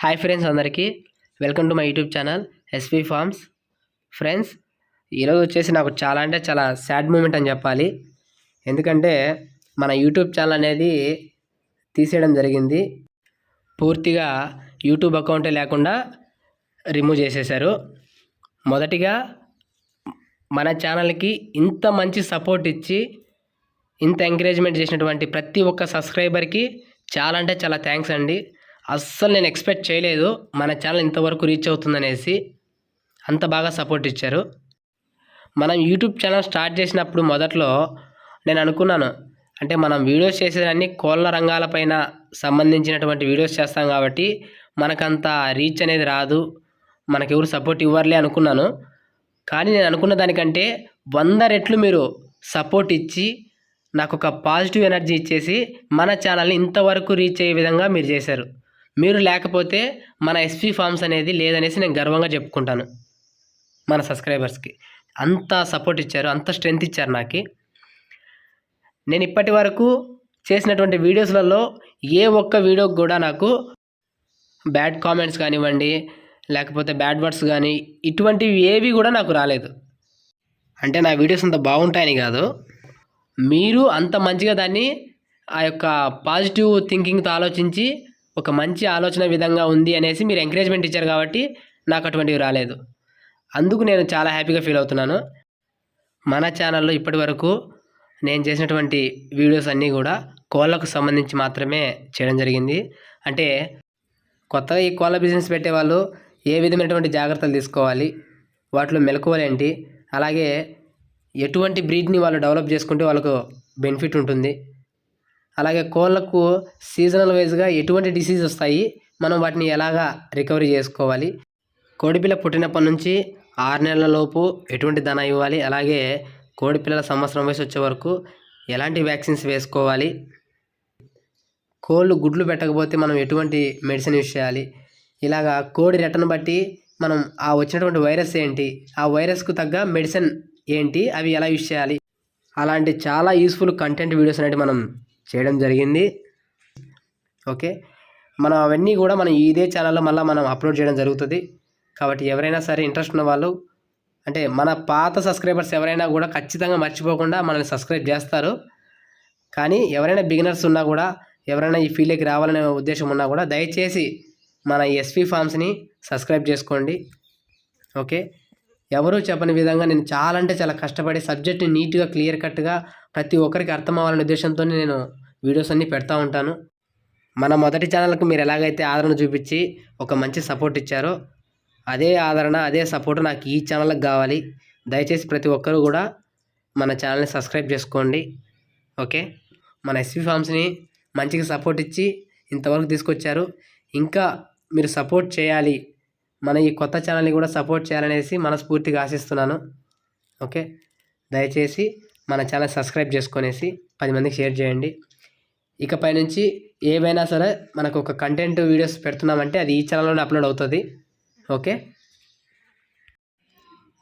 Hi friends, అందరికీ welcome to my YouTube channel SV farms. Friends, ఈరోజు వచ్చేసి నాకు చాలా అంటే చాలా సాడ్ మూమెంట్ అని చెప్పాలి. ఎందుకంటే మన యూట్యూబ్ ఛానల్ అనేది తీసేయడం జరిగింది. పూర్తిగా యూట్యూబ్ అకౌంటే లేకుండా రిమూవ్ చేసేశారు. మొదటిగా మన ఛానల్కి ఇంత మంచి సపోర్ట్ ఇచ్చి ఇంత ఎంకరేజ్మెంట్ చేసినటువంటి ప్రతి ఒక్క సబ్స్క్రైబర్కి చాలా అంటే చాలా థ్యాంక్స్ అండి. అస్సలు నేను ఎక్స్పెక్ట్ చేయలేదు మన ఛానల్ ఇంతవరకు రీచ్ అవుతుందనేసి. అంత బాగా సపోర్ట్ ఇచ్చారు. మనం యూట్యూబ్ ఛానల్ స్టార్ట్ చేసినప్పుడు మొదట్లో నేను అనుకున్నాను, అంటే మనం వీడియోస్ చేసేదాన్ని కోళ్ళ రంగాలపైన సంబంధించినటువంటి వీడియోస్ చేస్తాం కాబట్టి మనకంత రీచ్ అనేది రాదు, మనకెవరు సపోర్ట్ ఇవ్వర్లే అనుకున్నాను. కానీ నేను అనుకున్న దానికంటే 100 రెట్లు మీరు సపోర్ట్ ఇచ్చి నాకు ఒక పాజిటివ్ ఎనర్జీ ఇచ్చేసి మన ఛానల్ని ఇంతవరకు రీచ్ అయ్యే విధంగా మీరు చేశారు. మీరు లేకపోతే మన ఎస్వి ఫార్మ్స్ అనేది లేదనేసి నేను గర్వంగా చెప్పుకుంటాను. మన సబ్స్క్రైబర్స్కి అంత సపోర్ట్ ఇచ్చారు, అంత స్ట్రెంత్ ఇచ్చారు నాకు. నేను ఇప్పటి వరకు చేసినటువంటి వీడియోస్లలో ఏ ఒక్క వీడియోకి కూడా నాకు బ్యాడ్ కామెంట్స్ కానివ్వండి, లేకపోతే బ్యాడ్ వర్డ్స్ కానీ ఇటువంటివి ఏవి కూడా నాకు రాలేదు. అంటే నా వీడియోస్ అంత బాగుంటాయని కాదు, మీరు అంత మంచిగా దాన్ని ఆ యొక్క పాజిటివ్ థింకింగ్తో ఆలోచించి ఒక మంచి ఆలోచన విధంగా ఉంది అనేసి మీరు ఎంకరేజ్మెంట్ ఇచ్చారు కాబట్టి నాకు అటువంటివి రాలేదు. అందుకు నేను చాలా హ్యాపీగా ఫీల్ అవుతున్నాను. మన ఛానల్లో ఇప్పటి వరకు నేను చేసినటువంటి వీడియోస్ అన్నీ కూడా కోళ్ళకు సంబంధించి మాత్రమే చేయడం జరిగింది. అంటే కొత్తగా ఈ కోళ్ళ బిజినెస్ పెట్టేవాళ్ళు ఏ విధమైనటువంటి జాగ్రత్తలు తీసుకోవాలి, వాటిలో మెలకువలేంటి, అలాగే ఎటువంటి బ్రీడ్ని వాళ్ళు డెవలప్ చేసుకుంటే వాళ్ళకు బెనిఫిట్ ఉంటుంది, అలాగే కోళ్ళకు సీజనల్ వైజ్గా ఎటువంటి డిసీజ్ వస్తాయి, మనం వాటిని ఎలాగా రికవరీ చేసుకోవాలి, కోడిపిల్ల పుట్టినప్పటి నుంచి 6 నెలల లోపు ఎటువంటి దానా ఇవ్వాలి, అలాగే కోడిపిల్లల సంవత్సరం వయసు వచ్చే వరకు ఎలాంటి వ్యాక్సిన్స్ వేసుకోవాలి, కోళ్ళు గుడ్లు పెట్టకపోతే మనం ఎటువంటి మెడిసిన్ యూజ్ చేయాలి, ఇలాగా కోడి రెట్టను బట్టి మనం ఆ వచ్చినటువంటి వైరస్ ఏంటి, ఆ వైరస్కు తగ్గ మెడిసిన్ ఏంటి, అవి ఎలా యూజ్ చేయాలి, అలాంటి చాలా యూస్ఫుల్ కంటెంట్ వీడియోస్ అనేవి మనం చేయడం జరిగింది. ఓకే, మనం అవన్నీ కూడా మనం ఇదే ఛానల్లో మళ్ళీ మనం అప్లోడ్ చేయడం జరుగుతుంది. కాబట్టి ఎవరైనా సరే ఇంట్రెస్ట్ ఉన్న వాళ్ళు, అంటే మన పాత సబ్స్క్రైబర్స్ ఎవరైనా కూడా ఖచ్చితంగా మర్చిపోకుండా మనల్ని సబ్స్క్రైబ్ చేస్తారు. కానీ ఎవరైనా బిగినర్స్ ఉన్నా కూడా, ఎవరైనా ఈ ఫీల్డ్కి రావాలనే ఉద్దేశం ఉన్నా కూడా దయచేసి మన ఎస్వి ఫార్మ్స్ని సబ్స్క్రైబ్ చేసుకోండి. ఓకే, ఎవరూ చెప్పని విధంగా నేను చాలా అంటే చాలా కష్టపడి సబ్జెక్ట్ని నీట్గా క్లియర్ కట్గా ప్రతి ఒక్కరికి అర్థం అవ్వాలనే ఉద్దేశంతో నేను వీడియోస్ అన్నీ పెడతా ఉంటాను. మన మొదటి ఛానల్కి మీరు ఎలాగైతే ఆదరణ చూపించి ఒక మంచి సపోర్ట్ ఇచ్చారో అదే ఆదరణ, అదే సపోర్ట్ నాకు ఈ ఛానల్కి కావాలి. దయచేసి ప్రతి ఒక్కరూ కూడా మన ఛానల్ని సబ్స్క్రైబ్ చేసుకోండి. ఓకే, మన ఎస్వి ఫార్మ్స్ని మంచిగా సపోర్ట్ ఇచ్చి ఇంతవరకు తీసుకొచ్చారు. ఇంకా మీరు సపోర్ట్ చేయాలి, మన ఈ కొత్త ఛానల్ని కూడా సపోర్ట్ చేయాలనేసి మనస్ఫూర్తిగా ఆశిస్తున్నాను. ఓకే, దయచేసి మన ఛానల్ సబ్స్క్రైబ్ చేసుకొనేసి 10 మందికి షేర్ చేయండి. ఇకపై నుంచి ఏవైనా సరే మనకు ఒక కంటెంట్ వీడియోస్ పెడుతున్నామంటే అది ఈ ఛానల్లోనే అప్లోడ్ అవుతుంది. ఓకే,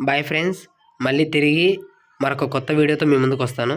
బాయ్ ఫ్రెండ్స్, మళ్ళీ తిరిగి మరొక కొత్త వీడియోతో మీ ముందుకు వస్తాను.